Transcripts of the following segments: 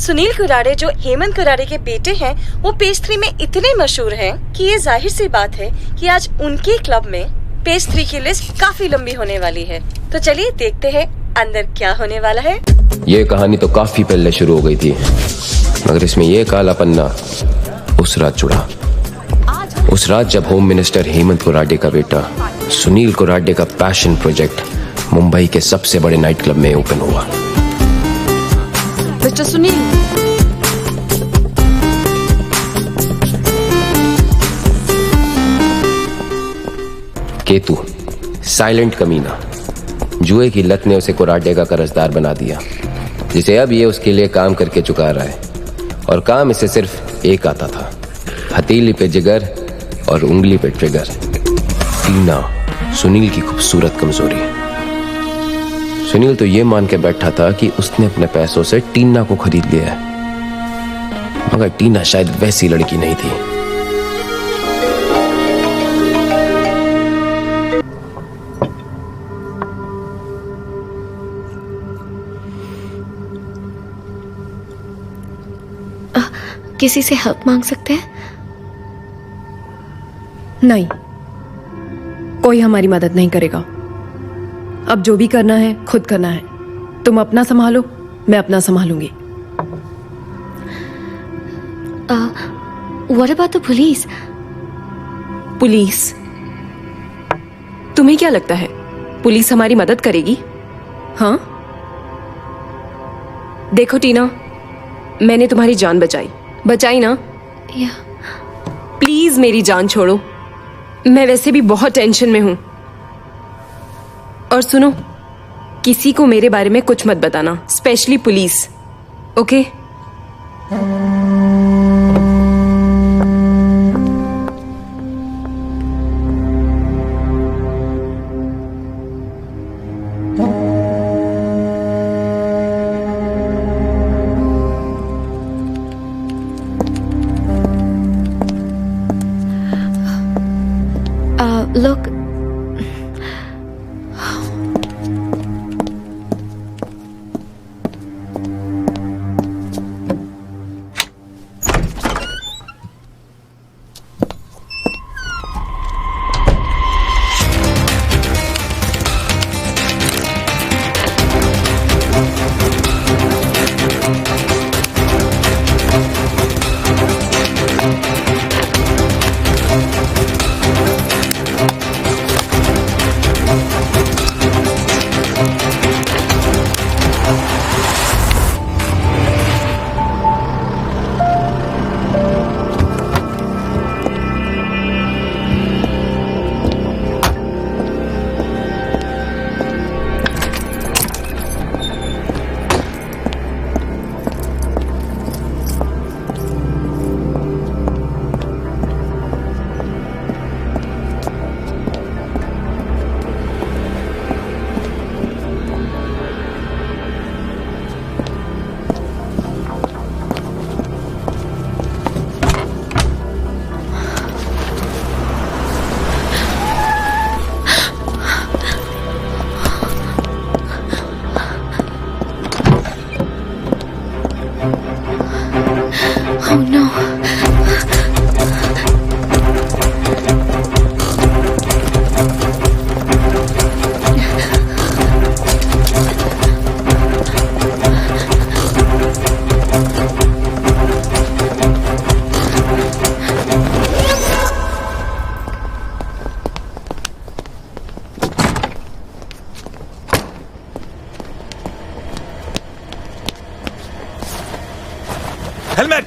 सुनील कुराडे जो हेमंत कुराडे के बेटे हैं, वो पेज 3 में इतने मशहूर हैं कि ये जाहिर सी बात है कि आज उनके क्लब में पेज 3 की लिस्ट काफी लंबी होने वाली है। तो चलिए देखते हैं अंदर क्या होने वाला है। ये कहानी तो काफी पहले शुरू हो गई थी, मगर इसमें ये काला पन्ना उस रात जुड़ा। उस रात जब होम मिनिस्टर हेमंत कुराडे का बेटा सुनील कुराडे का पैशन प्रोजेक्ट मुंबई के सबसे बड़े नाइट क्लब में ओपन हुआ। मिस्टर सुनील, केतु साइलेंट कमीना, जुए की लत ने उसे कुराडे का कर्जदार बना दिया, जिसे अब ये उसके लिए काम करके चुका रहा है। और काम इसे सिर्फ एक आता था, हथेली पे जिगर और उंगली पे ट्रिगर। टीना सुनील की खूबसूरत कमजोरी। सुनील तो ये मान के बैठा था कि उसने अपने पैसों से टीना को खरीद लिया है, मगर टीना शायद वैसी लड़की नहीं थी। किसी से हेल्प मांग सकते हैं? नहीं, कोई हमारी मदद नहीं करेगा। अब जो भी करना है खुद करना है। तुम अपना संभालो, मैं अपना संभालूंगी। What about the police? Police? तुम्हें क्या लगता है पुलिस हमारी मदद करेगी? हाँ, देखो टीना, मैंने तुम्हारी जान बचाई ना? प्लीज मेरी जान छोड़ो, मैं वैसे भी बहुत टेंशन में हूं। और सुनो, किसी को मेरे बारे में कुछ मत बताना, specially police, okay? Look, oh no. Helmet!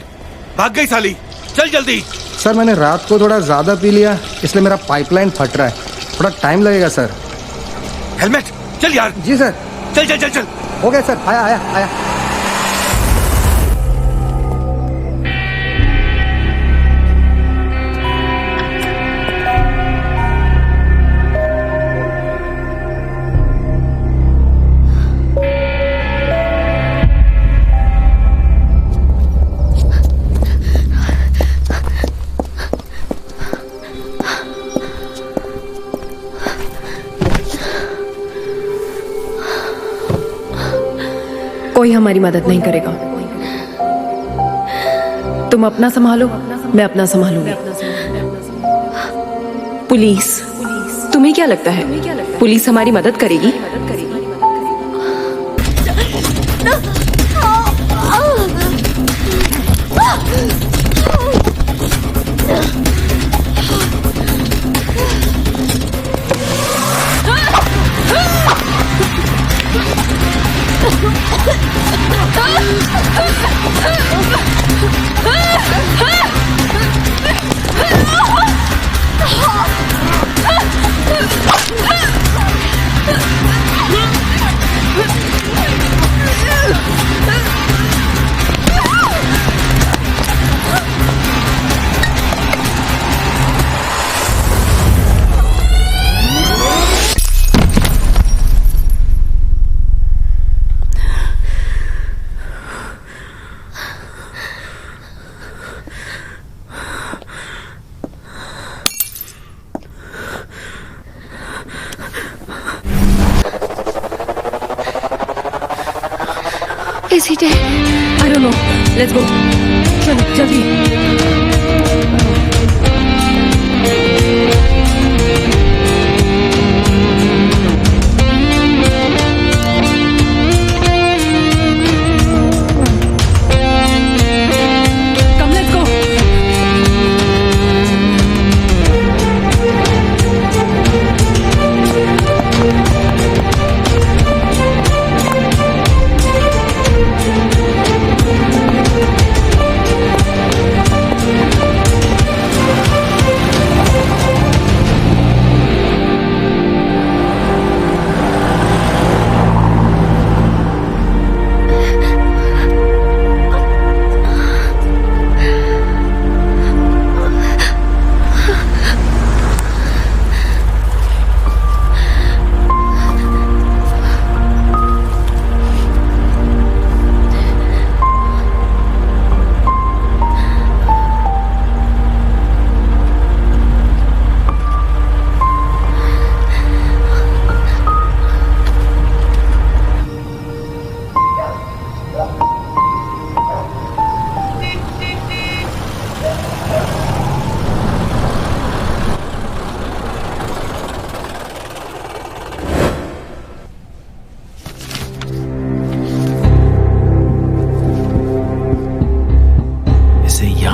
भाग गई साली, चल जल्दी। सर मैंने रात को थोड़ा ज्यादा पी लिया, इसलिए मेरा पाइपलाइन फट रहा है, थोड़ा टाइम लगेगा सर। हेलमेट, चल यार। जी सर। चल चल चल चल। हो गया सर, आया आया आया। कोई हमारी मदद नहीं करेगा। तुम अपना संभालो, मैं अपना संभालूंगी। पुलिस, तुम्हें क्या लगता है पुलिस हमारी मदद करेगी? Is he dead? I don't know. Let's go. चलो जल्दी। Come, let's go.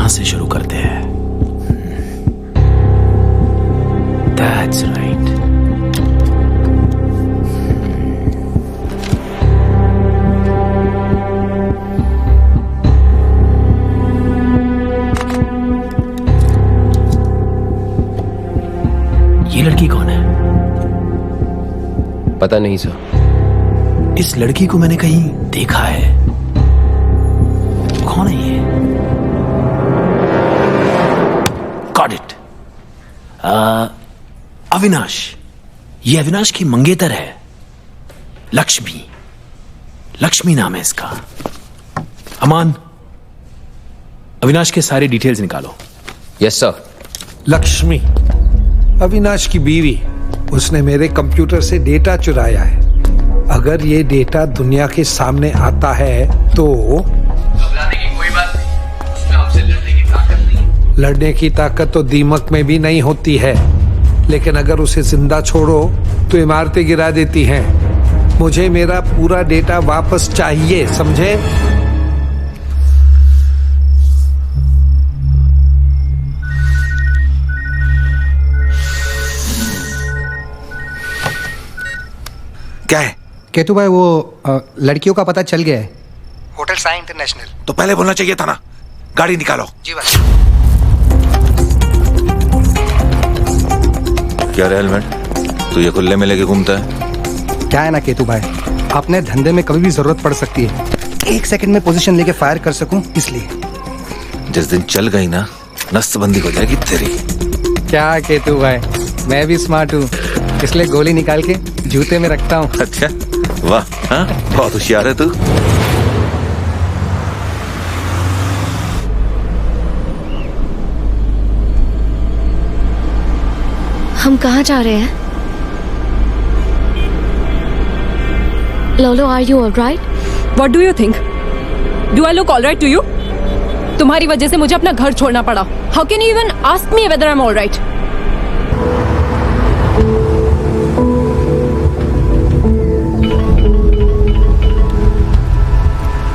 से शुरू करते हैं। That's right. ये लड़की कौन है? पता नहीं सर। इस लड़की को मैंने कहीं देखा है। कौन है ये? Got it. अविनाश। ये अविनाश की मंगेतर है, लक्ष्मी। लक्ष्मी नाम है इसका। अमान, अविनाश के सारे डिटेल्स निकालो। Yes sir. लक्ष्मी अविनाश की बीवी, उसने मेरे कंप्यूटर से डेटा चुराया है। अगर ये डेटा दुनिया के सामने आता है तो घबराने की कोई बात नहीं, उसमें हमसे लड़ने की ताकत नहीं। लड़ने की ताकत तो दीमक में भी नहीं होती है, लेकिन अगर उसे जिंदा छोड़ो तो इमारतें गिरा देती हैं। मुझे मेरा पूरा डेटा वापस चाहिए, समझे? क्या है? केतु भाई, वो लड़कियों का पता चल गया है। Hotel Sai international. तो पहले बोलना चाहिए था ना। गाड़ी निकालो। जी भाई। क्या रे हेलमेट, तू ये खुले में लेके घूमता है? क्या है ना केतु भाई, अपने धंधे में कभी भी जरूरत पड़ सकती है। 1 सेकंड में पोजीशन लेके फायर कर सकूं, इसलिए। जिस दिन चल गई ना, नसबंदी हो जाएगी तेरी। क्या केतु भाई, मैं भी स्मार्ट हूँ, इसलिए गोली निकाल के जूते में रखता हूँ। अच्छा, वाह, हाँ, बहुत होशियार है तू। हम कहाँ जा रहे हैं? Lolo, are you all right? What do you think? Do I look all right to you? तुम्हारी वजह से मुझे अपना घर छोड़ना पड़ा. How can you even ask me whether I'm all right?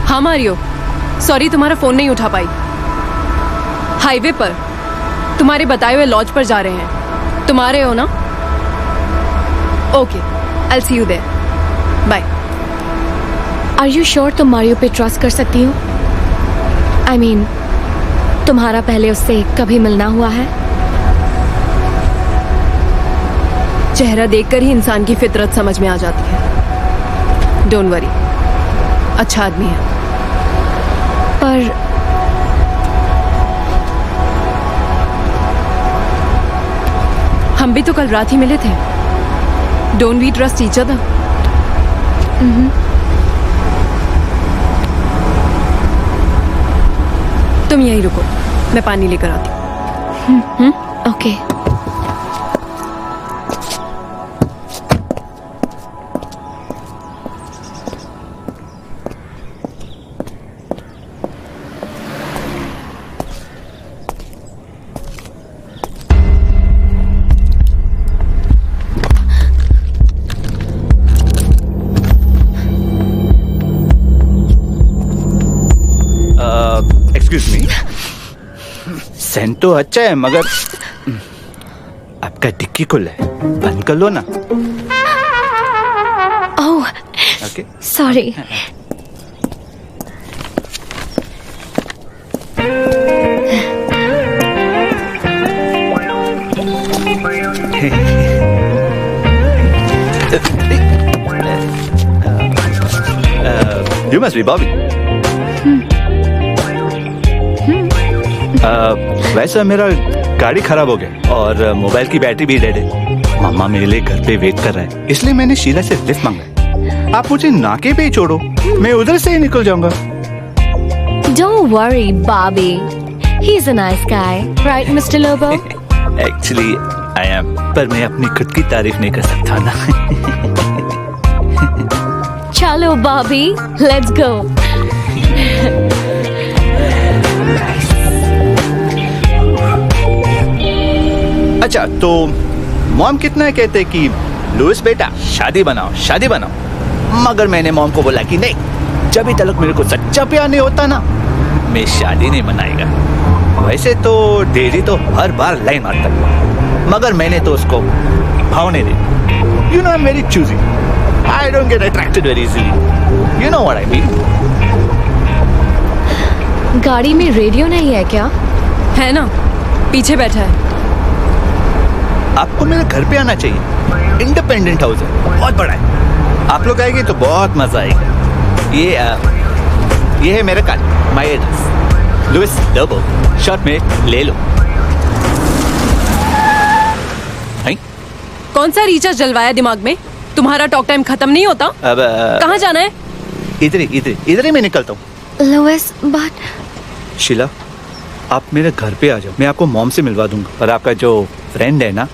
हाँ मारियो, सॉरी तुम्हारा फोन नहीं उठा पाई. हाईवे पर तुम्हारे बताए हुए लॉज पर जा रहे हैं. तुम आ रहे हो ना? Okay, I'll see you there. Bye. Are you sure तुम मारियो पे ट्रस्ट कर सकती हो? आई मीन, तुम्हारा पहले उससे कभी मिलना हुआ है? चेहरा देखकर ही इंसान की फितरत समझ में आ जाती है. डोंट वरी, अच्छा आदमी है. पर हम भी तो कल रात ही मिले थे. Don't we trust each other? तुम यहीं रुको, मैं पानी लेकर आती हूँ. ओके. एक्सक्यूज मी, सेंट तो अच्छा है मगर आपका डिक्की खुला है, बंद कर लो ना. Oh, okay. Sorry. You must be Bobby. वैसे मेरा गाड़ी खराब हो गया और मोबाइल की बैटरी भी डेड है. मामा मेरे लिए घर पे वेट कर रहा है, इसलिए मैंने शीला से लिफ्ट मांगा है. आप मुझे नाके पे ही छोड़ो, मैं उधर से ही निकल जाऊंगा. Don't worry, Bobby. He's a nice guy, right, Mr. Lobo? Actually I am, पर मैं अपनी खुद की तारीफ नहीं कर सकता ना. चलो Bobby, let's go. अच्छा, तो मॉम कितना कहते कि लुइस बेटा शादी बनाओ, मगर मैंने मॉम को बोला कि नहीं, जब तक मेरे को सच्चा प्यार नहीं होता ना, मैं शादी नहीं बनाएगा. वैसे तो डेली तो हर बार लाइन मारता है, मगर मैंने तो उसको भाव नहीं दी. You know I am very choosy. I don't get attracted very easily. You know what I mean. गाड़ी में रेडियो नहीं है क्या? है ना, पीछे बैठा है. आपको मेरे घर पे आना चाहिए. इंडिपेंडेंट हाउस है, बहुत बड़ा है. आप लोग आएंगे तो बहुत मजा आएगा. ये है मेरा card, my address, Luis Lobo. Short में ले लो. कौन सा रिचार्ज जलवाया दिमाग में? तुम्हारा टॉक टाइम खत्म नहीं होता? अब कहाँ जाना है? इधर ही मैं निकलता हूँ. लुइस, बट शीला, आप मेरे घर पे आ जाओ, मैं आपको मॉम से मिलवा दूंगा. पर आपका जो फ्रेंड है ना,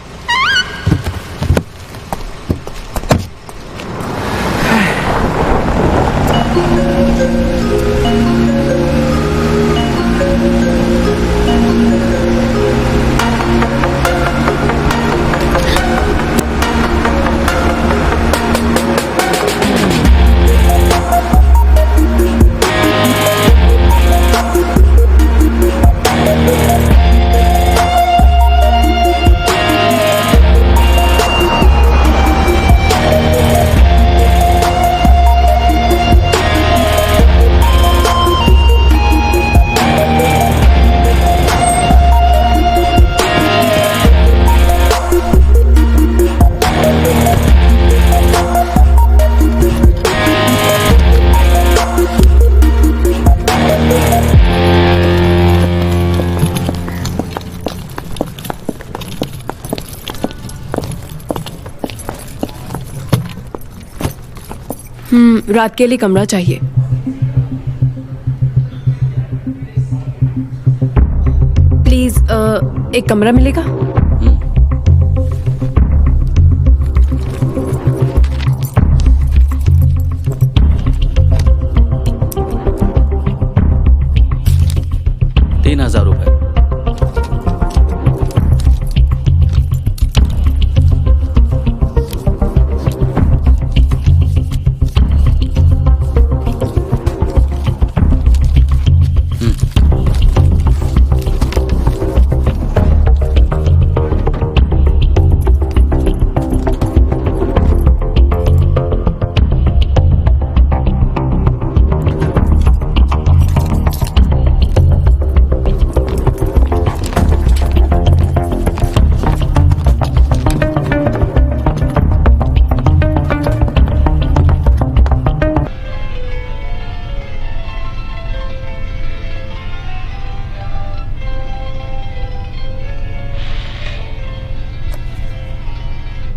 रात के लिए कमरा चाहिए. प्लीज एक कमरा मिलेगा?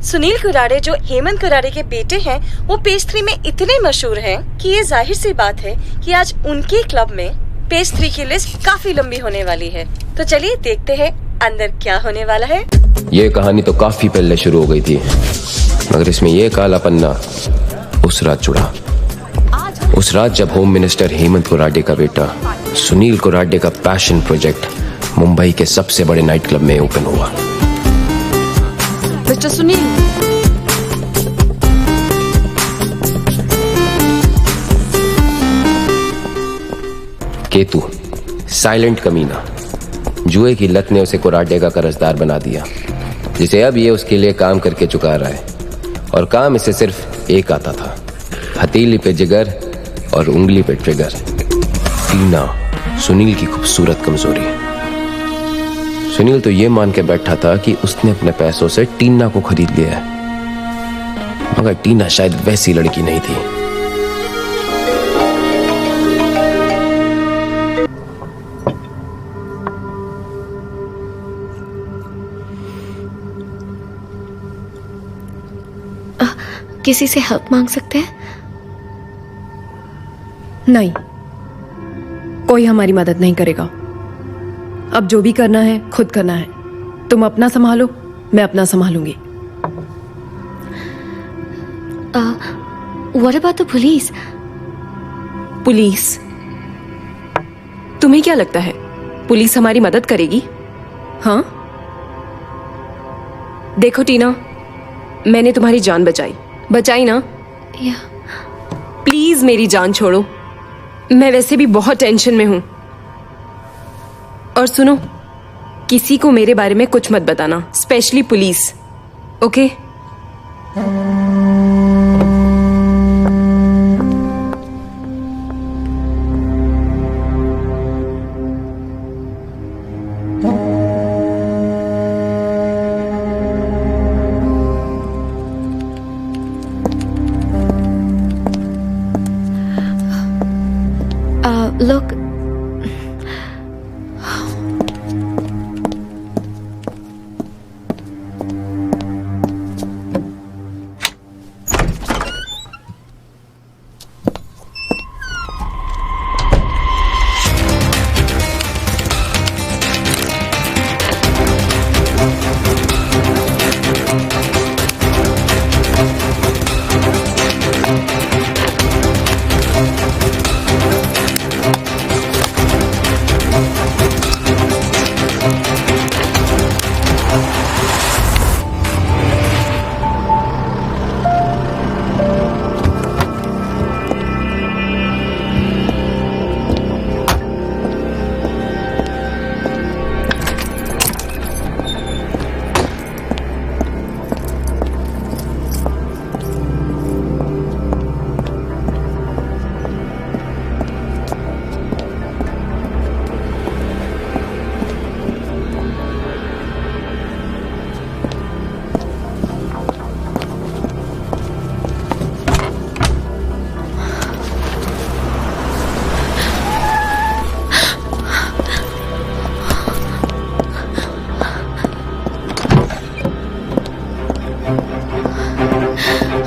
सुनील कुरारे जो हेमंत कुरारे के बेटे हैं, वो पेज 3 में इतने मशहूर हैं कि ये जाहिर सी बात है कि आज उनके क्लब में पेज 3 की लिस्ट काफी लंबी होने वाली है। तो चलिए देखते हैं अंदर क्या होने वाला है। ये कहानी तो काफी पहले शुरू हो गई थी, मगर इसमें ये काला पन्ना उस रात जुड़ा। उस रात जब होम मिनिस्टर हेमंत कुरारे का बेटा सुनील कुरारे का पैशन प्रोजेक्ट मुंबई के सबसे बड़े नाइट क्लब में ओपन हुआ। मिस्टर सुनील, केतु साइलेंट कमीना, जुए की लत ने उसे कुरारे का कर्जदार बना दिया, जिसे अब ये उसके लिए काम करके चुका रहा है। और काम इसे सिर्फ एक आता था, हथेली पे जिगर और उंगली पे ट्रिगर। टीना सुनील की खूबसूरत कमजोरी। सुनील तो ये मान के बैठा था कि उसने अपने पैसों से टीना को खरीद लिया है, मगर टीना शायद वैसी लड़की नहीं थी। किसी से हेल्प मांग सकते हैं? नहीं, कोई हमारी मदद नहीं करेगा। अब जो भी करना है खुद करना है। तुम अपना संभालो, मैं अपना संभालूंगी। What about the police? Police? तुम्हें क्या लगता है पुलिस हमारी मदद करेगी? हाँ, देखो टीना, मैंने तुम्हारी जान बचाई ना? प्लीज मेरी जान छोड़ो, मैं वैसे भी बहुत टेंशन में हूं। और सुनो, किसी को मेरे बारे में कुछ मत बताना, specially police, okay? Look,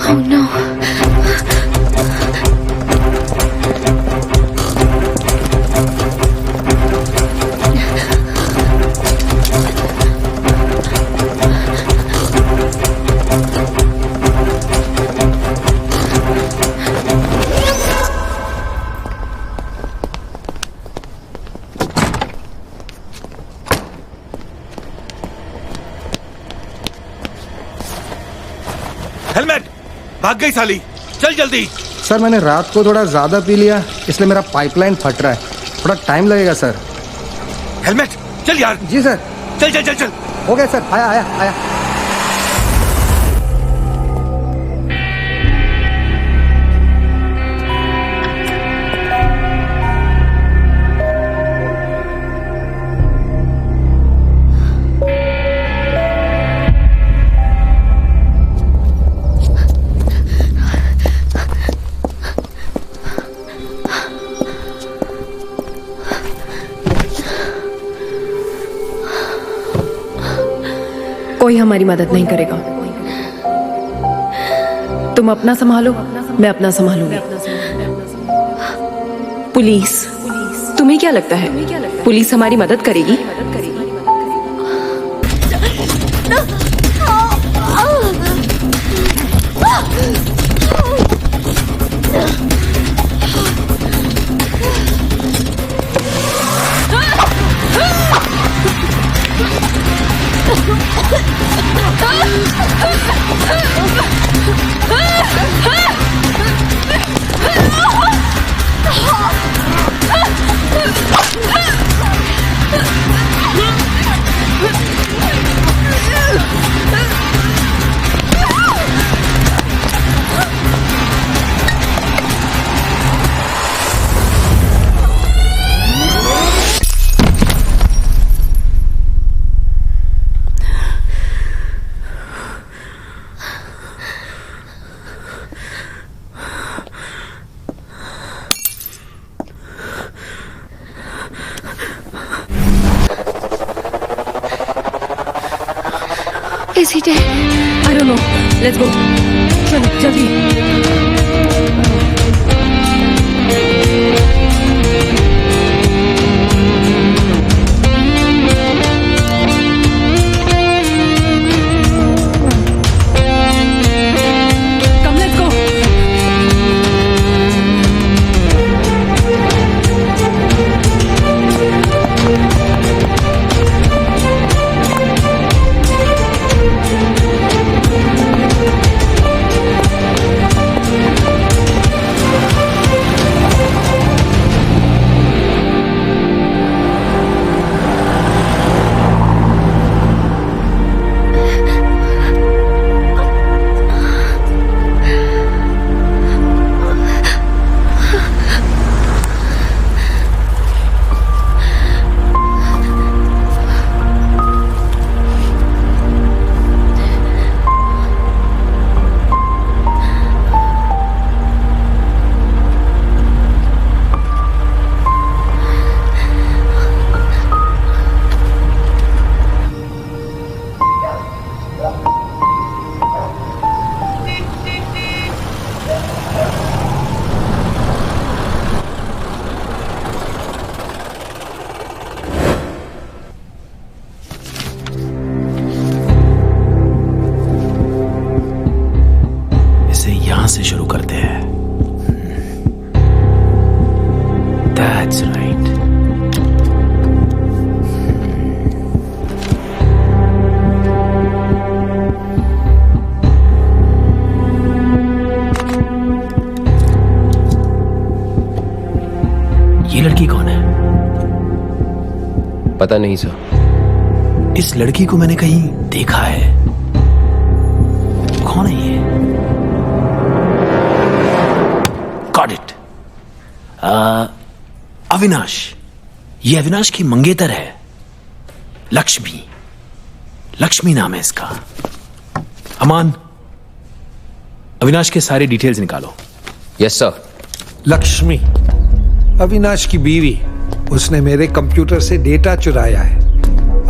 oh no. Helmet! भाग गई साली, चल जल्दी। सर मैंने रात को थोड़ा ज्यादा पी लिया, इसलिए मेरा पाइपलाइन फट रहा है, थोड़ा टाइम लगेगा सर। हेलमेट, चल यार। जी सर। चल चल चल चल। हो गया सर, आया आया आया। कोई हमारी मदद नहीं करेगा। तुम अपना संभालो, मैं अपना संभालूंगी। पुलिस, तुम्हें क्या लगता है पुलिस हमारी मदद करेगी? Is he dead? I don't know. Let's go. चलो जल्दी। Come, let's go. से शुरू करते हैं। That's right. ये लड़की कौन है? पता नहीं सर। इस लड़की को मैंने कहीं देखा है। कौन है ये? Got it. अविनाश। ये अविनाश की मंगेतर है, लक्ष्मी। लक्ष्मी नाम है इसका। अमान, अविनाश के सारे डिटेल्स निकालो। Yes sir. लक्ष्मी अविनाश की बीवी, उसने मेरे कंप्यूटर से डेटा चुराया है।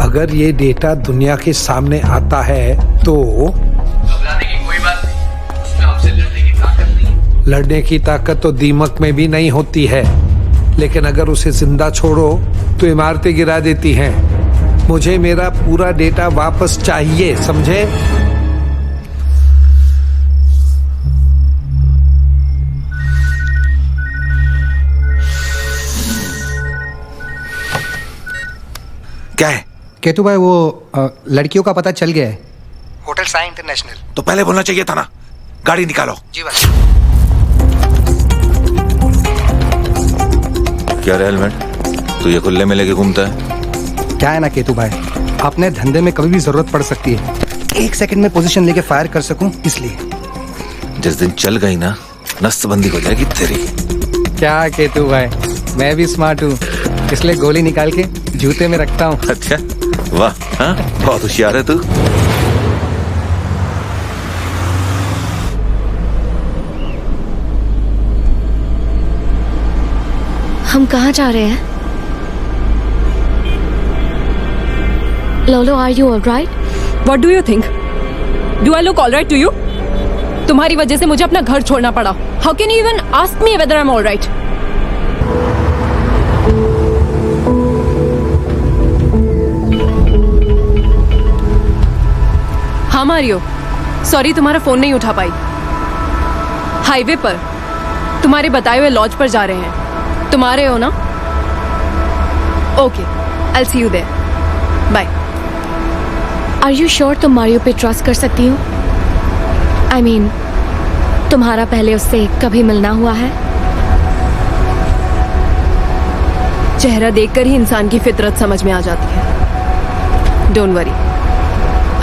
अगर ये डेटा दुनिया के सामने आता है तो घबराने की कोई बात नहीं, उसमें हमसे लड़ने की ताकत नहीं है। लड़ने की ताकत तो दीमक में भी नहीं होती है, लेकिन अगर उसे जिंदा छोड़ो तो इमारतें गिरा देती हैं। मुझे मेरा पूरा डेटा वापस चाहिए, समझे? क्या है? केतु भाई, वो लड़कियों का पता चल गया है। Hotel Sai international. तो पहले बोलना चाहिए था ना। गाड़ी निकालो। जी भाई। क्या रे हेलमेट, तू ये खुले में लेके घूमता है? क्या है ना केतु भाई, अपने धंधे में कभी भी जरूरत पड़ सकती है। 1 सेकंड में पोजीशन लेके फायर कर सकूं, इसलिए। जिस दिन चल गई ना, नसबंदी हो जाएगी तेरी। क्या केतु भाई, मैं भी स्मार्ट हूँ, इसलिए गोली निकाल के जूते में रखता हूँ। अच्छा, वाह, हाँ, बहुत होशियार है तू। हम कहाँ जा रहे हैं? Lolo, are you alright? What do you think? Do I look all right to you? तुम्हारी वजह से मुझे अपना घर छोड़ना पड़ा. How can you even ask me whether I am alright? हाँ मारियो, सॉरी तुम्हारा फोन नहीं उठा पाई. हाईवे पर तुम्हारे बताए हुए लॉज पर जा रहे हैं. तुम आ रहे हो ना? Okay, I will see you there. Bye. Are you sure तुम मारियो पे ट्रस्ट कर सकती हो? आई मीन, तुम्हारा पहले उससे कभी मिलना हुआ है? चेहरा देखकर ही इंसान की फितरत समझ में आ जाती है. डोंट वरी,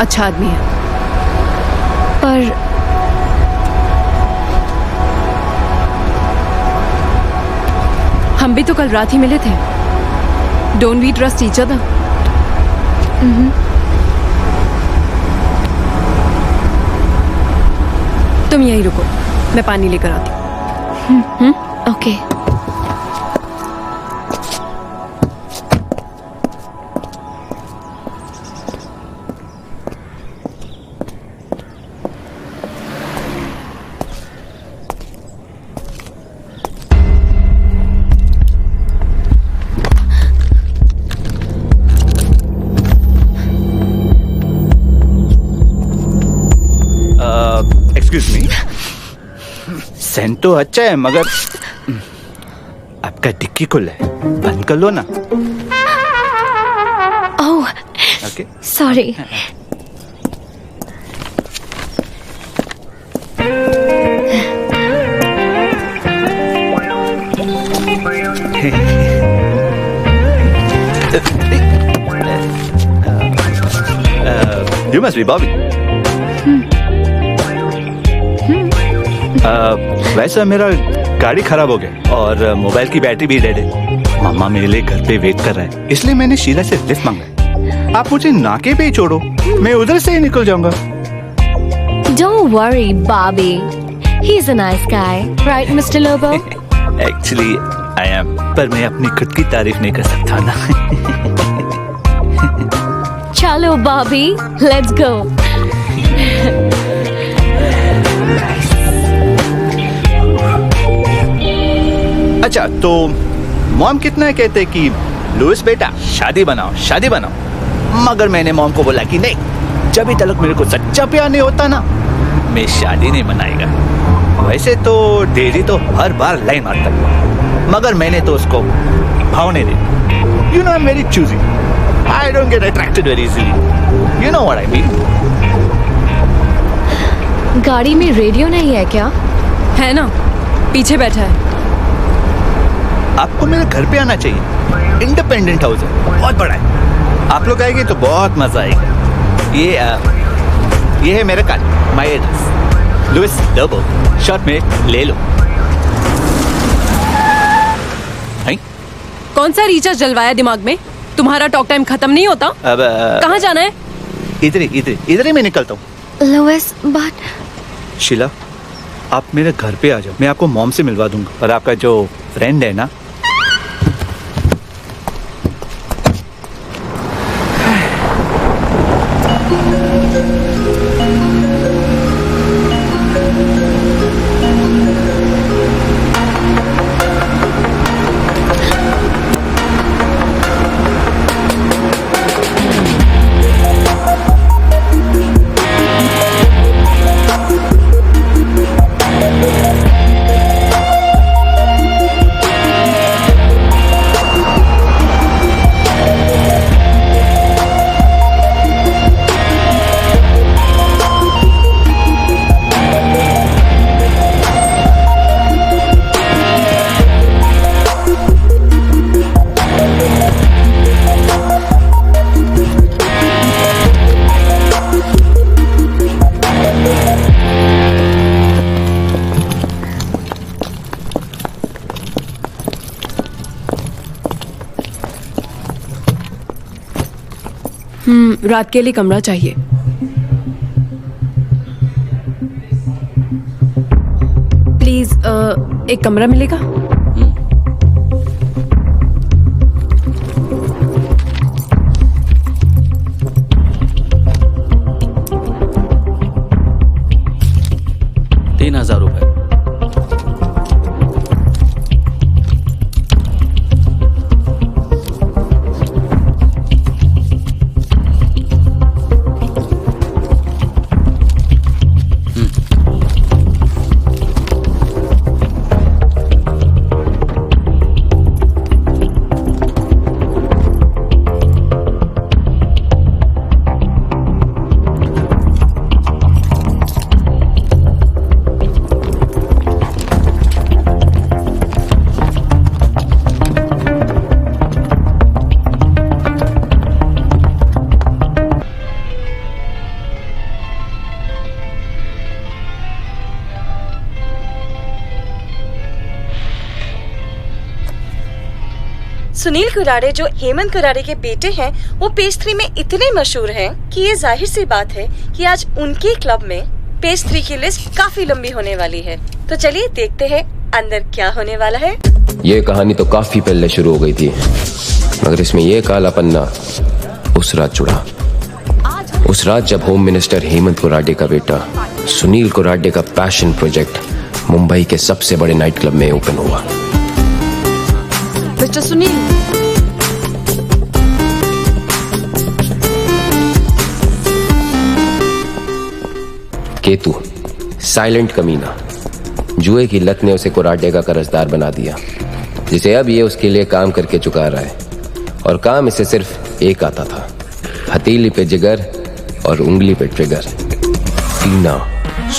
अच्छा आदमी है. पर हम भी तो कल रात ही मिले थे. Don't we trust each other? तुम यहीं रुको, मैं पानी लेकर आती हूँ. ओके. Excuse me. सेंट तो अच्छा है मगर आपका डिक्की खुला है, बंद कर लो ना. Oh, okay. Sorry. You must be Bobby. वैसे मेरा गाड़ी खराब हो गया और मोबाइल की बैटरी भी डेड है. मामा मेरे लिए घर पे वेट कर रहा है, इसलिए मैंने शीला से लिफ्ट मांगा है. आप मुझे नाके पे ही छोड़ो, मैं उधर से ही निकल जाऊंगा. Don't worry, Bobby. He's a nice guy, right, Mr. Lobo? Actually I am, पर मैं अपनी खुद की तारीफ नहीं कर सकता ना. चलो Bobby, let's go. अच्छा, तो मॉम कितना कहते कि लुइस बेटा शादी बनाओ शादी बनाओ, मगर मैंने मॉम को बोला कि नहीं, जब तक मेरे को सच्चा प्यार नहीं होता ना, मैं शादी नहीं बनाएगा. वैसे तो डेजी तो हर बार लाइन मारता है, मगर मैंने तो उसको भावने दे. You know I am very choosy. I don't get attracted very easily. You know what I mean. गाड़ी में रेडियो नहीं है क्या? है ना, पीछे बैठा है. आपको मेरे घर पे आना चाहिए. इंडिपेंडेंट हाउस है, बहुत बड़ा है. आप लोग आएंगे तो बहुत मजा आएगा. ये है मेरा card, my address, Luis Lobo. Short में ले लो. कौन सा रिचार्ज जलवाया दिमाग में? तुम्हारा टॉक टाइम खत्म नहीं होता. अब कहाँ जाना है? इधर ही मैं निकलता हूँ. लुइस, बट शीला, आप मेरे घर पे आ जाओ, मैं आपको मॉम से मिलवा दूंगा. और आपका जो फ्रेंड है ना, रात के लिए कमरा चाहिए. प्लीज एक कमरा मिलेगा? 3,000 रुपए। सुनील कुरारे जो हेमंत कुरारे के बेटे हैं, वो पेज 3 में इतने मशहूर हैं कि ये जाहिर सी बात है कि आज उनके क्लब में पेज 3 की लिस्ट काफी लंबी होने वाली है। तो चलिए देखते हैं अंदर क्या होने वाला है। ये कहानी तो काफी पहले शुरू हो गई थी, मगर इसमें ये काला पन्ना उस रात जुड़ा। उस रात जब होम मिनिस्टर हेमंत कुरारे का बेटा सुनील कुरारे का पैशन प्रोजेक्ट मुंबई के सबसे बड़े नाइट क्लब में ओपन हुआ। मिस्टर सुनील, केतु साइलेंट कमीना, जुए की लत ने उसे कुरारे का कर्जदार बना दिया, जिसे अब ये उसके लिए काम करके चुका रहा है। और काम इसे सिर्फ एक आता था, हथेली पे जिगर और उंगली पे ट्रिगर। टीना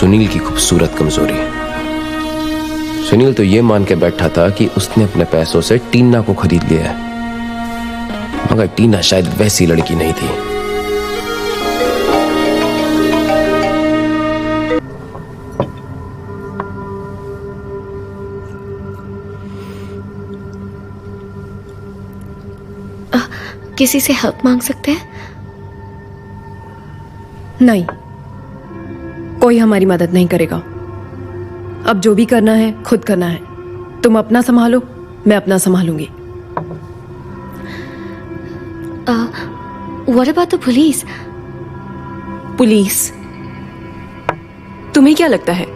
सुनील की खूबसूरत कमजोरी। सुनील तो ये मान के बैठा था कि उसने अपने पैसों से टीना को खरीद लिया है, मगर टीना शायद वैसी लड़की नहीं थी। किसी से हेल्प मांग सकते हैं? नहीं, कोई हमारी मदद नहीं करेगा। अब जो भी करना है खुद करना है। तुम अपना संभालो, मैं अपना संभालूंगी। What about the police? Police? तुम्हें क्या लगता है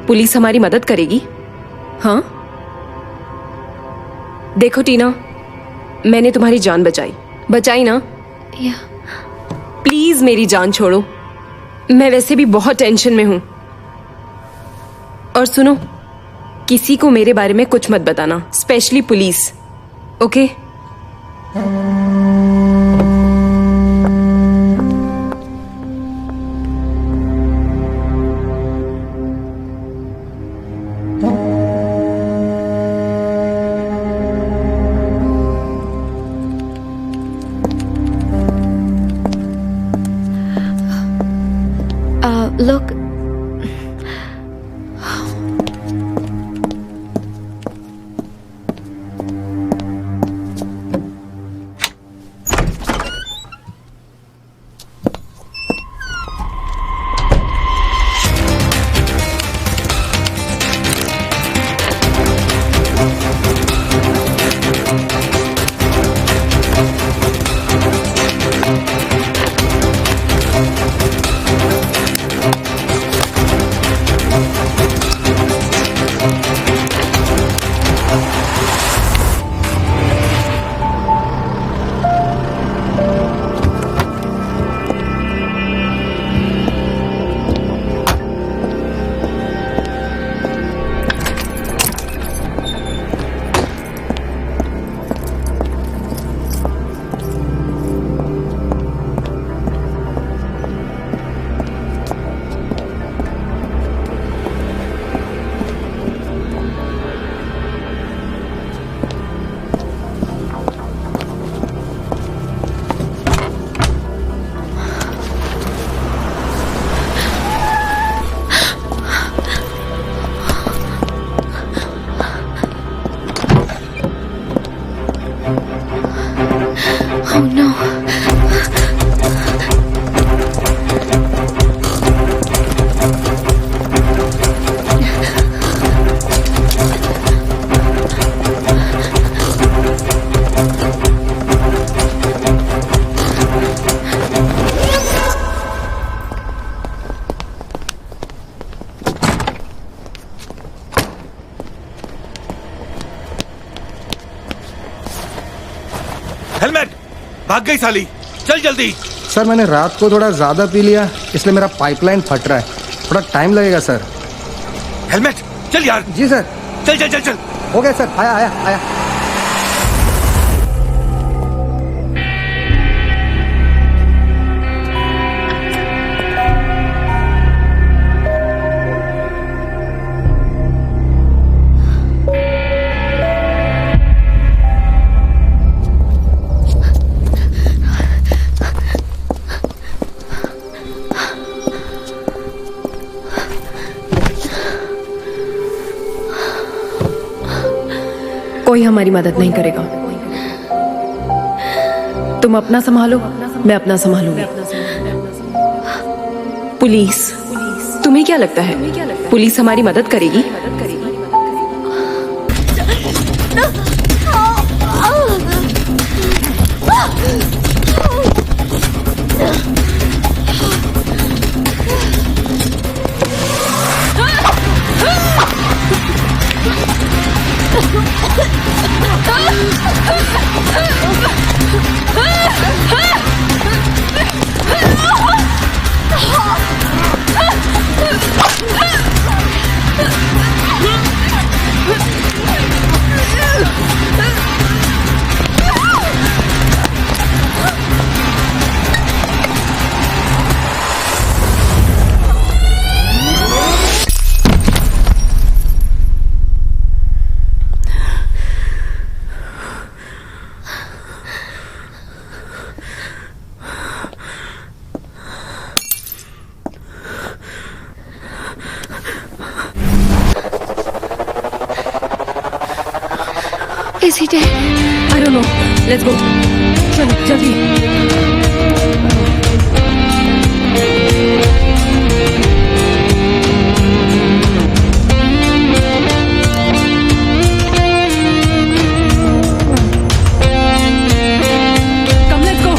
पुलिस हमारी मदद करेगी? हाँ, देखो टीना, मैंने तुम्हारी जान बचाई ना? प्लीज मेरी जान छोड़ो, मैं वैसे भी बहुत टेंशन में हूं। और सुनो, किसी को मेरे बारे में कुछ मत बताना, specially police, okay? Look, oh no. Helmet! भाग गई साली। चल जल्दी। सर मैंने रात को थोड़ा ज्यादा पी लिया, इसलिए मेरा पाइपलाइन फट रहा है, थोड़ा टाइम लगेगा सर। हेलमेट! चल यार। जी सर। चल चल चल चल। हो गया सर, आया आया आया। कोई हमारी मदद नहीं करेगा। तुम अपना संभालो, मैं अपना संभालूंगी। पुलिस, तुम्हें क्या लगता है पुलिस हमारी मदद करेगी? Is he dead? I don't know. Let's go. चलो जल्दी। Come, let's go.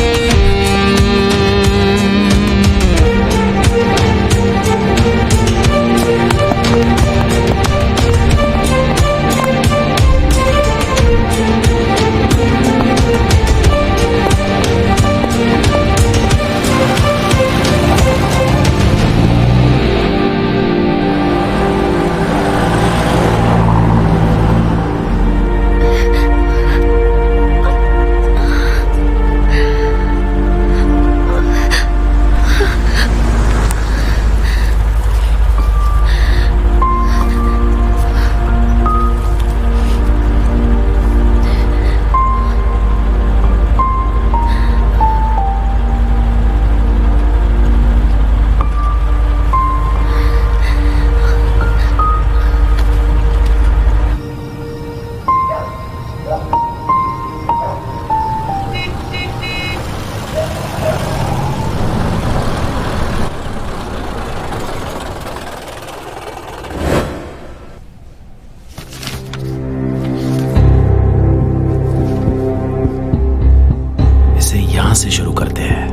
से शुरू करते हैं।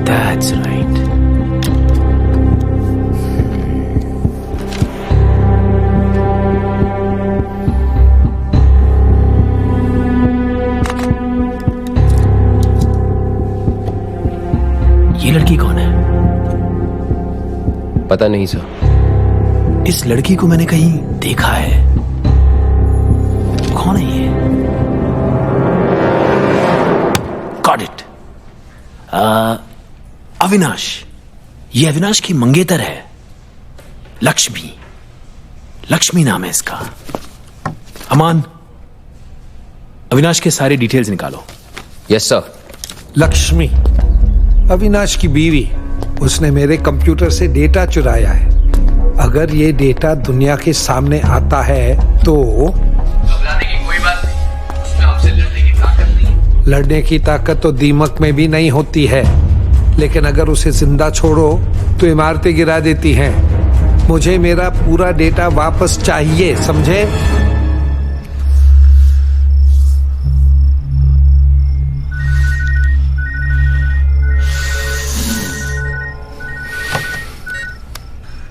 That's right. ये लड़की कौन है? पता नहीं सर। इस लड़की को मैंने कहीं देखा है। कौन है ये? Got it. अविनाश। ये अविनाश की मंगेतर है, लक्ष्मी। लक्ष्मी नाम है इसका। अमान, अविनाश के सारे डिटेल्स निकालो। Yes sir. लक्ष्मी अविनाश की बीवी, उसने मेरे कंप्यूटर से डेटा चुराया है। अगर ये डेटा दुनिया के सामने आता है तो घबराने की कोई बात नहीं, उसमें हमसे लड़ने की ताकत नहीं है। लड़ने की ताकत तो दीमक में भी नहीं होती है, लेकिन अगर उसे जिंदा छोड़ो तो इमारतें गिरा देती हैं। मुझे मेरा पूरा डेटा वापस चाहिए, समझे?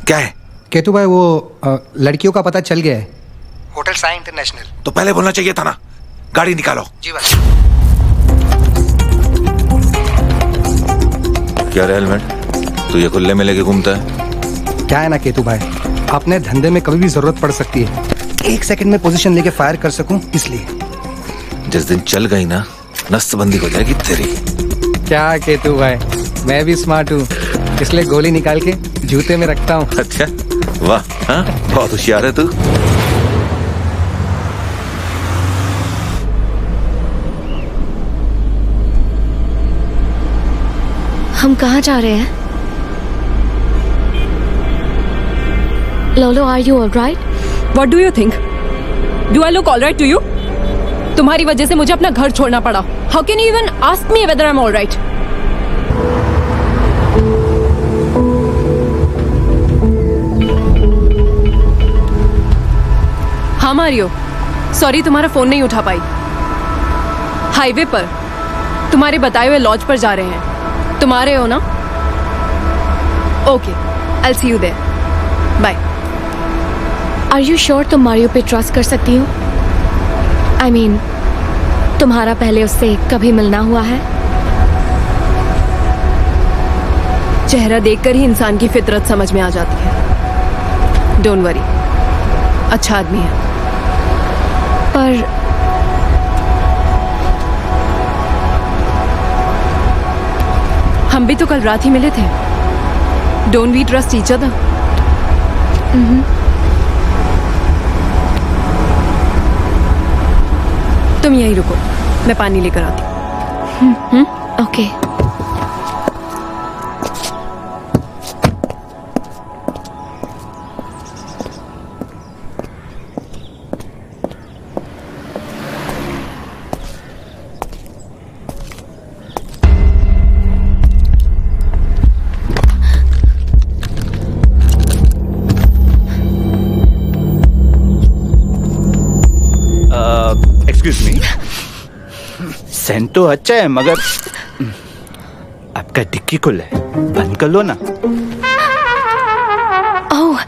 क्या है? केतु भाई, वो लड़कियों का पता चल गया है। Hotel Sai international. तो पहले बोलना चाहिए था ना। गाड़ी निकालो। जी भाई। क्या रे हेलमेट, तू ये खुले में लेके घूमता है? क्या है ना केतु भाई, अपने धंधे में कभी भी जरूरत पड़ सकती है। 1 सेकंड में पोजीशन लेके फायर कर सकूं इसलिए। जिस दिन चल गई ना, नसबंदी हो जाएगी तेरी। क्या केतु भाई, मैं भी स्मार्ट हूँ, इसलिए गोली निकाल के जूते में रखता हूँ। अच्छा, वाह, हाँ, बहुत होशियार है तू। हम कहाँ जा रहे हैं? Lolo, are you alright? What do you think? Do I look alright to you? तुम्हारी वजह से मुझे अपना घर छोड़ना पड़ा। How can you even ask me whether I am alright? हाँ मारियो, सॉरी तुम्हारा फोन नहीं उठा पाई। हाईवे पर तुम्हारे बताए हुए लॉज पर जा रहे हैं। तुम आ रहे हो ना? Okay, I see you there. Bye. Are you sure तुम मारियो पे ट्रस्ट कर सकती हो? आई मीन, तुम्हारा पहले उससे कभी मिलना हुआ है? चेहरा देखकर ही इंसान की फितरत समझ में आ जाती है। डोंट वरी, अच्छा आदमी है। पर हम भी तो कल रात ही मिले थे। Don't we trust each other? तुम यहीं रुको, मैं पानी लेकर आती हूँ। ओके। एक्सक्यूज मी, सेंट तो अच्छा है मगर आपका डिक्की खुला है, बंद कर लो ना। Oh,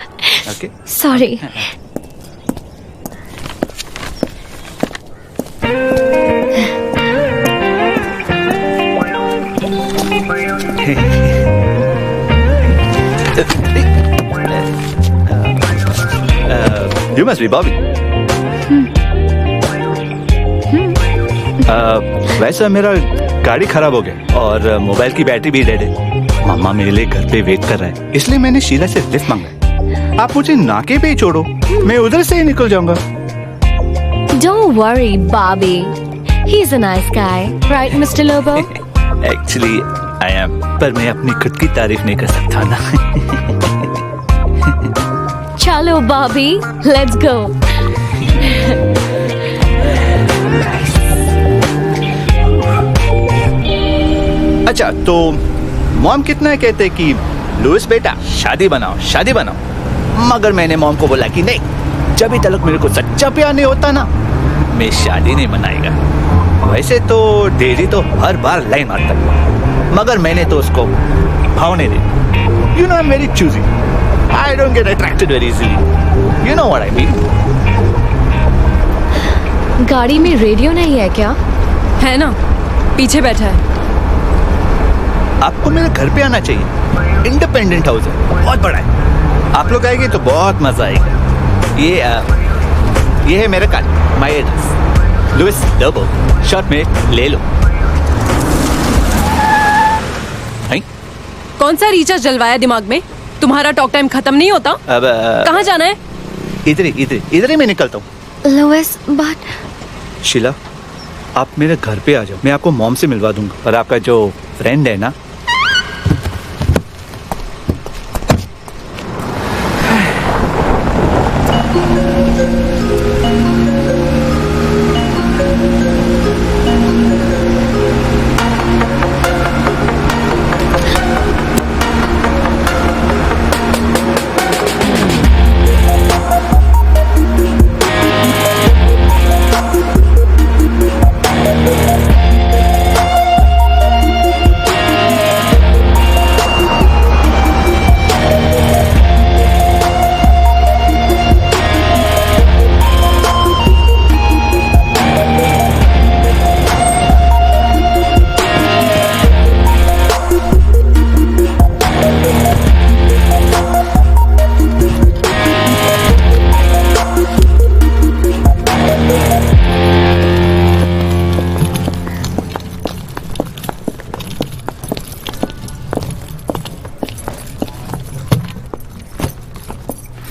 okay. Sorry. You must be Bobby. वैसे मेरा गाड़ी खराब हो गया और मोबाइल की बैटरी भी डेड है। मामा मेरे लिए घर पे वेट कर रहा है, इसलिए मैंने शीला से लिफ्ट मांगा है। आप मुझे नाके पे ही छोड़ो, मैं उधर से ही निकल जाऊंगा। Don't worry, Bobby. He's a nice guy, right, Mr. Lobo? Actually, I am, पर मैं अपनी खुद की तारीफ नहीं कर सकता ना। चलो Bobby, let's go. अच्छा, तो मॉम कितना कहते कि लुइस बेटा शादी बनाओ, मगर मैंने मॉम को बोला कि नहीं, जब तक मेरे को सच्चा प्यार नहीं होता ना, मैं शादी नहीं बनाएगा। वैसे तो डेजी तो हर बार लाइन मारता है, मगर मैंने तो उसको भाव नहीं दी। You know, I am very choosy, I don't get attracted very easily, you know what I mean. गाड़ी में रेडियो नहीं है क्या? है ना, पीछे बैठा है। आपको मेरे घर पे आना चाहिए, इंडिपेंडेंट हाउस है, बहुत बड़ा है। आप लोग आएंगे तो बहुत मजा आएगा। ये है मेरा card, my address, Luis Lobo, short में ले लो। कौन सा रिचार्ज जलवाया दिमाग में? तुम्हारा टॉक टाइम खत्म नहीं होता? अब कहाँ जाना है? इधर ही मैं निकलता हूँ। लुइस, बट शीला, आप मेरे घर पे आ जाओ, मैं आपको मॉम से मिलवा दूंगा। और आपका जो फ्रेंड है ना,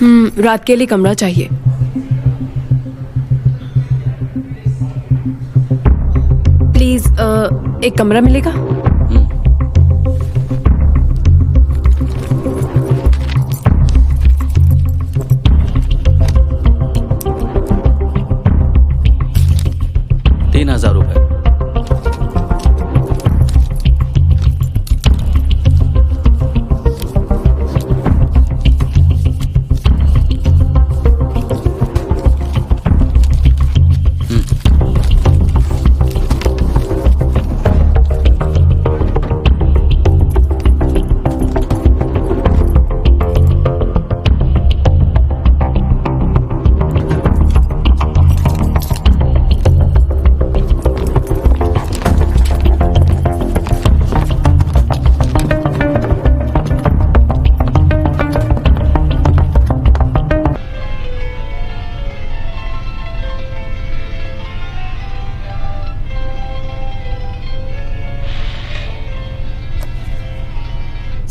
रात के लिए कमरा चाहिए। प्लीज एक कमरा मिलेगा? ₹3,000।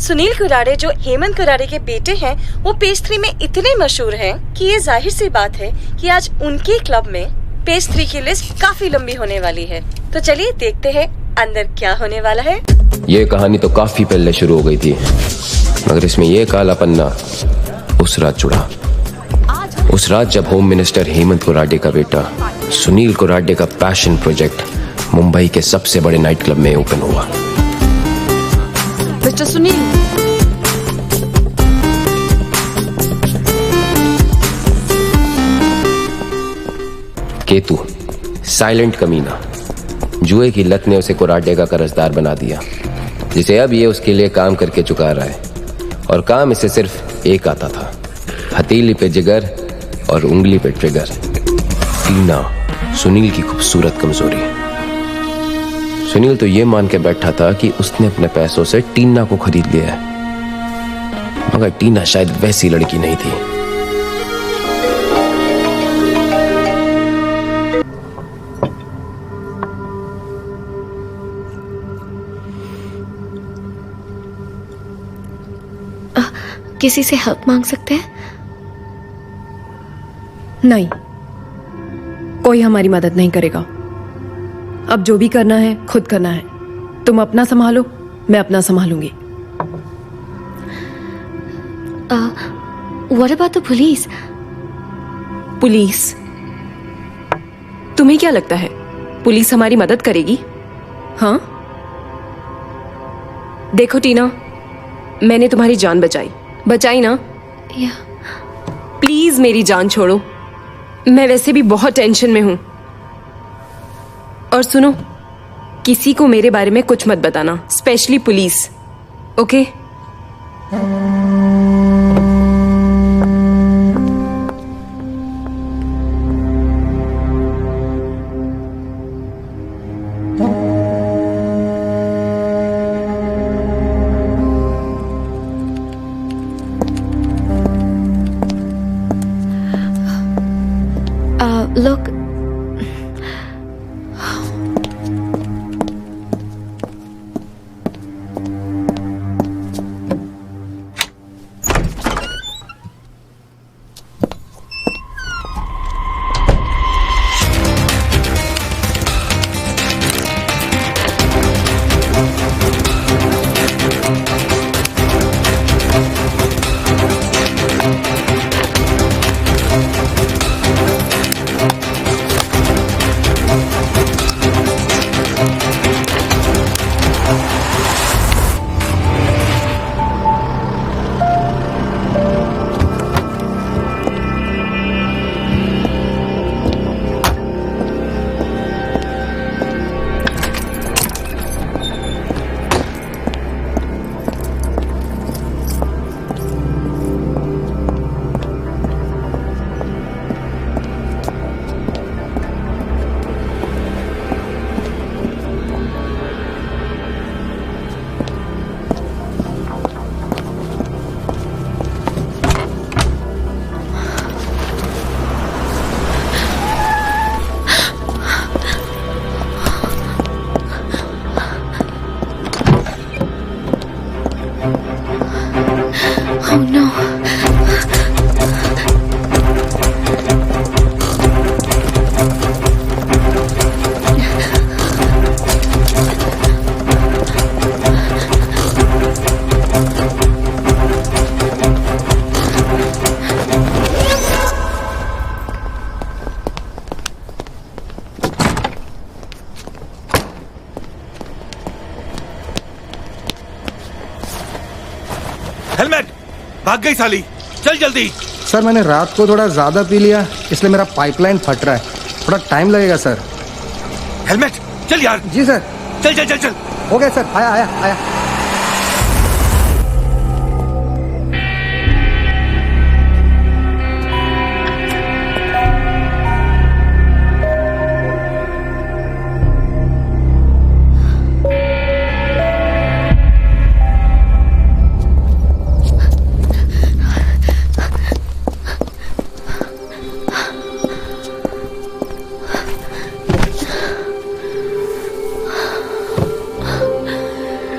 सुनील कुराडे जो हेमंत कुराडे के बेटे हैं, वो पेज 3 में इतने मशहूर हैं कि ये जाहिर सी बात है कि आज उनके क्लब में पेज 3 की लिस्ट काफी लंबी होने वाली है। तो चलिए देखते हैं अंदर क्या होने वाला है। ये कहानी तो काफी पहले शुरू हो गई थी, मगर इसमें ये काला पन्ना उस रात जुड़ा। उस रात जब होम मिनिस्टर हेमंत कुराडे का बेटा सुनील कुराडे का पैशन प्रोजेक्ट मुंबई के सबसे बड़े नाइट क्लब में ओपन हुआ। मिस्टर सुनील, केतु साइलेंट कमीना, जुए की लत ने उसे कुराडे का कर्जदार बना दिया, जिसे अब ये उसके लिए काम करके चुका रहा है। और काम इसे सिर्फ एक आता था, हथेली पे जिगर और उंगली पे ट्रिगर। टीना सुनील की खूबसूरत कमजोरी। सुनील तो ये मान के बैठा था कि उसने अपने पैसों से टीना को खरीद लिया है, मगर टीना शायद वैसी लड़की नहीं थी। किसी से हेल्प मांग सकते हैं? नहीं, कोई हमारी मदद नहीं करेगा। अब जो भी करना है खुद करना है। तुम अपना संभालो, मैं अपना संभालूंगी। What about the police? Police? तुम्हें क्या लगता है पुलिस हमारी मदद करेगी? हाँ, देखो टीना, मैंने तुम्हारी जान बचाई ना? Yeah. प्लीज मेरी जान छोड़ो, मैं वैसे भी बहुत टेंशन में हूं। और सुनो, किसी को मेरे बारे में कुछ मत बताना, specially police, okay? Look. Oh no. Helmet! भाग गई साली। चल जल्दी। सर मैंने रात को थोड़ा ज्यादा पी लिया, इसलिए मेरा पाइपलाइन फट रहा है, थोड़ा टाइम लगेगा सर। हेलमेट! चल यार। जी सर। चल चल चल चल। हो गया सर, आया आया आया।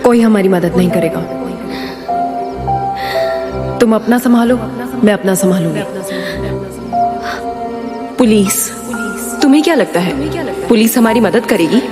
कोई हमारी मदद नहीं करेगा। तुम अपना संभालो, मैं अपना संभालूंगी। पुलिस, तुम्हें क्या लगता है पुलिस हमारी मदद करेगी?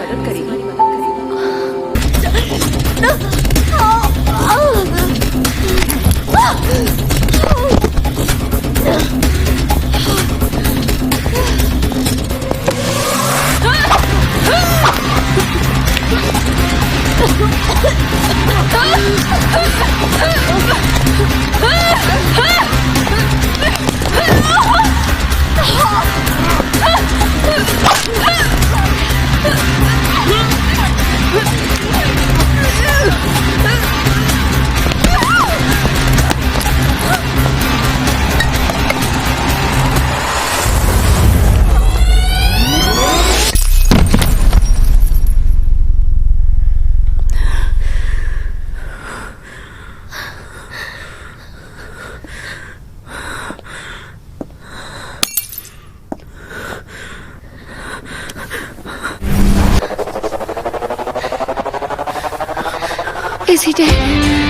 Is he dead?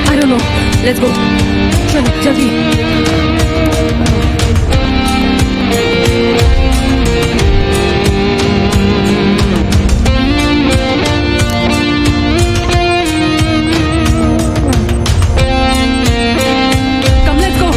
I don't know. Let's go. चलो जल्दी। Come, let's go.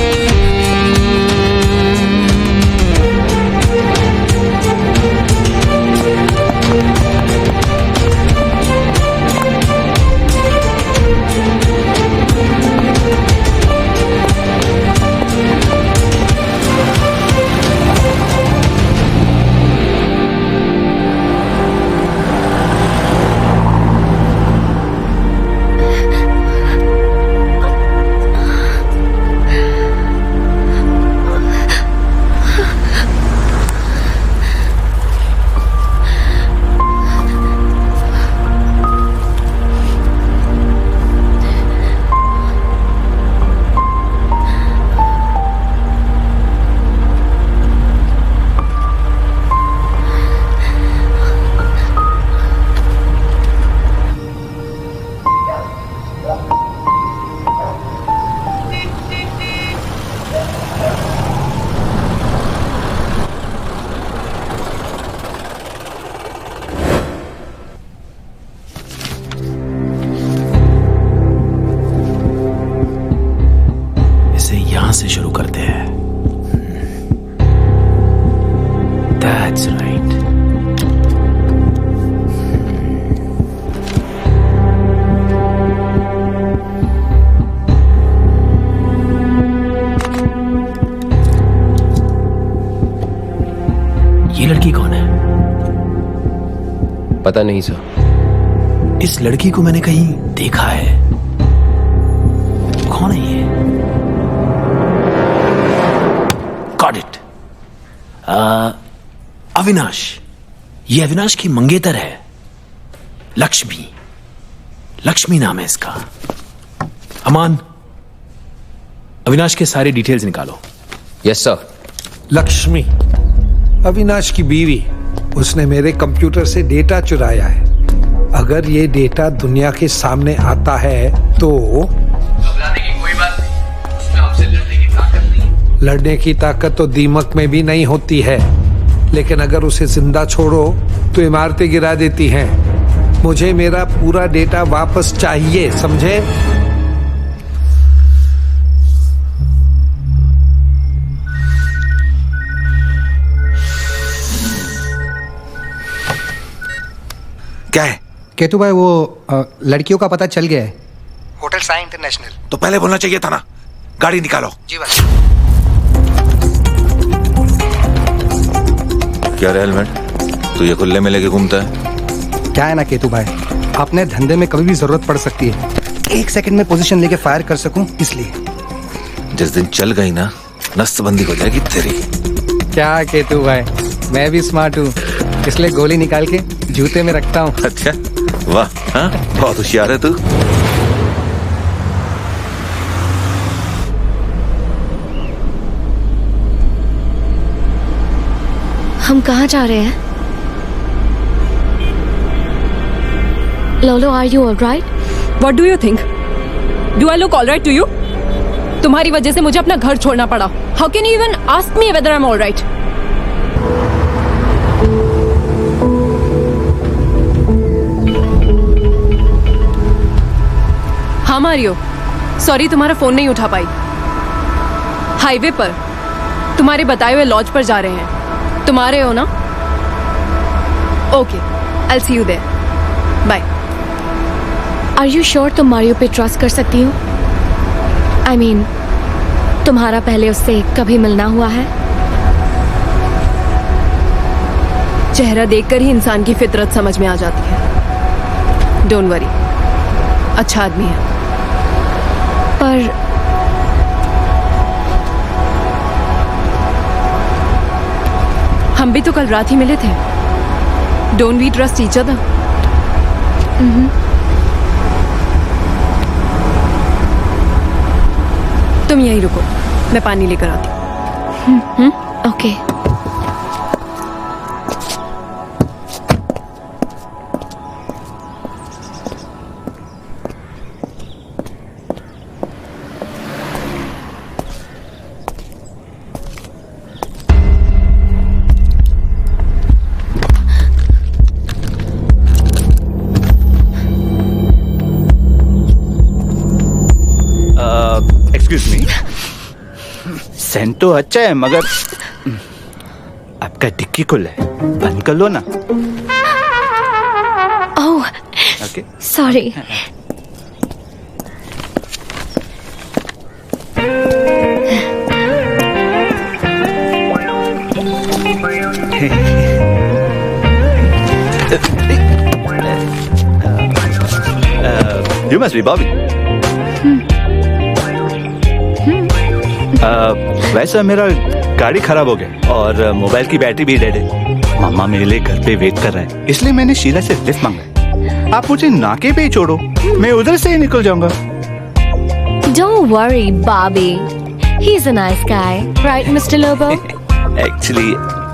से शुरू करते हैं। That's right. ये लड़की कौन है? पता नहीं सर। इस लड़की को मैंने कहीं देखा है। कौन है ये? Got it. अविनाश। ये अविनाश की मंगेतर है, लक्ष्मी। लक्ष्मी नाम है इसका। अमान, अविनाश के सारे डिटेल्स निकालो। Yes sir. लक्ष्मी अविनाश की बीवी, उसने मेरे कंप्यूटर से डेटा चुराया है। अगर ये डेटा दुनिया के सामने आता है तो घबराने की कोई बात नहीं, उसमें हमसे लड़ने की ताकत नहीं है। लड़ने की ताकत तो दीमक में भी नहीं होती है, लेकिन अगर उसे जिंदा छोड़ो तो इमारतें गिरा देती हैं। मुझे मेरा पूरा डेटा वापस चाहिए, समझे? क्या है? केतु भाई वो लड़कियों का पता चल गया है, होटल साई इंटरनेशनल। तो पहले बोलना चाहिए था ना। गाड़ी निकालो। जी भाई। क्या रे हेलमेट, तू ये खुले में लेके घूमता है? क्या है ना केतु भाई, अपने धंधे में कभी भी जरूरत पड़ सकती है। एक सेकंड में पोजीशन लेके फायर कर सकूं, इसलिए। जिस दिन चल गई ना, नसबंदी हो जाएगी तेरी। क्या केतु भाई, मैं भी स्मार्ट हूँ, इसलिए गोली निकाल के जूते में रखता हूँ। अच्छा, वाह, हाँ, बहुत होशियार है तू। हम कहाँ जा रहे हैं? Lolo, are you alright? What do you think? Do I look alright to you? तुम्हारी वजह से मुझे अपना घर छोड़ना पड़ा. How can you even ask me whether I'm alright? हाँ मारियो, सॉरी तुम्हारा फोन नहीं उठा पाई. हाईवे पर तुम्हारे बताए हुए लॉज पर जा रहे हैं. तुम आ रहे हो ना? Okay, I'll see you there. Bye. Are you sure तुम मारियो पे ट्रस्ट कर सकती हो? आई मीन, तुम्हारा पहले उससे कभी मिलना हुआ है? चेहरा देखकर ही इंसान की फितरत समझ में आ जाती है. डोंट वरी, अच्छा आदमी है. पर हम भी तो कल रात ही मिले थे. Don't we trust each other? तुम यहीं रुको, मैं पानी लेकर आती हूँ. ओके. एक्सक्यूज मी, सेंट तो अच्छा है मगर आपका डिक्की खुला है, बंद कर लो ना. Oh, okay. Sorry. You must be Bobby. वैसे मेरा गाड़ी खराब हो गया और मोबाइल की बैटरी भी डेड है. मामा मेरे लिए घर पे वेट कर रहा है, इसलिए मैंने शीला से लिफ्ट मांगा है. आप मुझे नाके पे ही छोड़ो, मैं उधर से ही निकल जाऊंगा. Don't worry, Bobby. He's a nice guy, right, Mr. Lobo? Actually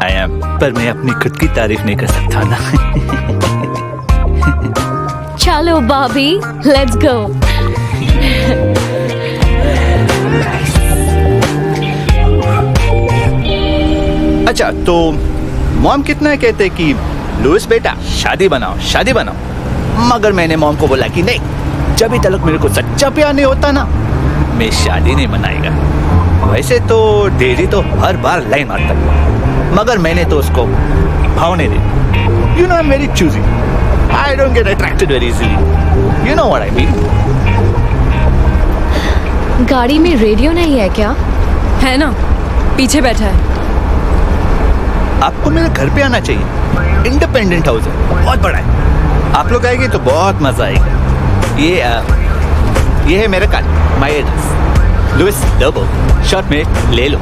I am, पर मैं अपनी खुद की तारीफ नहीं कर सकता ना. चलो बॉबी, let's go. अच्छा, तो मॉम कितना कहते कि लुइस बेटा शादी बनाओ शादी बनाओ, मगर मैंने मॉम को बोला कि नहीं, जब तक मेरे को सच्चा प्यार नहीं होता ना, मैं शादी नहीं बनाएगा. वैसे तो डेली तो हर बार लाइन मारता है, मगर मैंने तो उसको भाव नहीं दी. You know I am very choosy, I don't get attracted very easily. You know what I mean. गाड़ी में रेडियो नहीं है क्या? है ना, पीछे बैठा है. आपको मेरे घर पे आना चाहिए. इंडिपेंडेंट हाउस है, बहुत बड़ा है. आप लोग आएंगे तो बहुत मजा आएगा. ये है मेरा card, my address, Luis Lobo. Short में ले लो.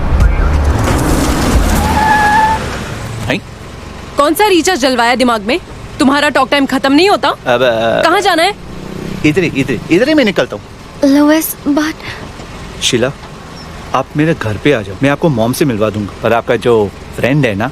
हैं? कौन सा रिचार्ज जलवाया दिमाग में? तुम्हारा टॉक टाइम खत्म नहीं होता? अब कहाँ जाना है? इधर ही मैं निकलता हूँ. लुइस, बट शीला, आप मेरे घर पे आ जाओ, मैं आपको मॉम से मिलवा दूंगा. और आपका जो फ्रेंड है ना,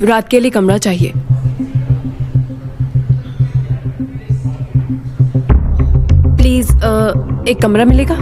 रात के लिए कमरा चाहिए। प्लीज एक कमरा मिलेगा?